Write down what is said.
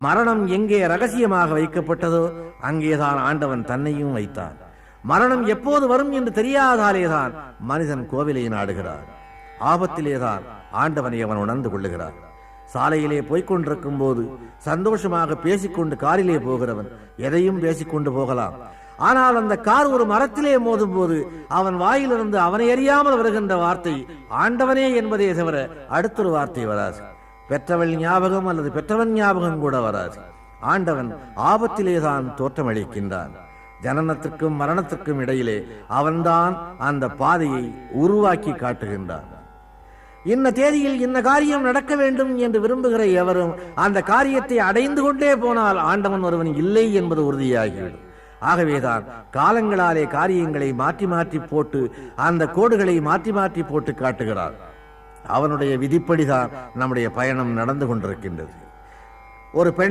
மரணம் எங்கே ரகசியமாக வைக்கப்பட்டதோ அங்கேதான் ஆண்டவன் தன்னையும் வைத்தான். மரணம் எப்போது வரும் என்று தெரியாதாலேதான் மனிதன் கோவிலை நாடுகிறார். ஆபத்திலேதான் ஆண்டவனை அவன் உணர்ந்து கொள்ளுகிறார். சாலையிலே போய்கொண்டிருக்கும் போது சந்தோஷமாக பேசிக்கொண்டு காரிலே போகிறவன் எதையும் பேசிக்கொண்டு போகலாம். ஆனால் அந்த கார் ஒரு மரத்திலே மோதும் போது அவன் வாயிலிருந்து அவனை அறியாமல் வருகின்ற வார்த்தை ஆண்டவனே என்பதே தவிர அடுத்தொரு வார்த்தை வராது. பெற்றவள் ஞாபகம் அல்லது பெற்றவன் ஞாபகம் கூட வராது. ஆண்டவன் ஆபத்திலேதான் தோற்றமளிக்கின்றான். ஜனனத்திற்கும் மரணத்திற்கும் இடையிலே அவன்தான் அந்த பாதையை உருவாக்கி காட்டுகின்றான். இன்ன தேதியில் இன்ன காரியம் நடக்க வேண்டும் என்று விரும்புகிற எவரும் அந்த காரியத்தை அடைந்து கொண்டே போனால் ஆண்டவன் ஒருவன் இல்லை என்பது உறுதியாகிவிடும். ஆகவேதான் காலங்களாலே காரியங்களை மாற்றி மாற்றி போட்டு அந்த கோடுகளை மாற்றி மாற்றி போட்டு காட்டுகிறார். அவனுடைய விதிப்படிதான் நம்முடைய பயணம் நடந்து கொண்டிருக்கின்றது. ஒரு பெண்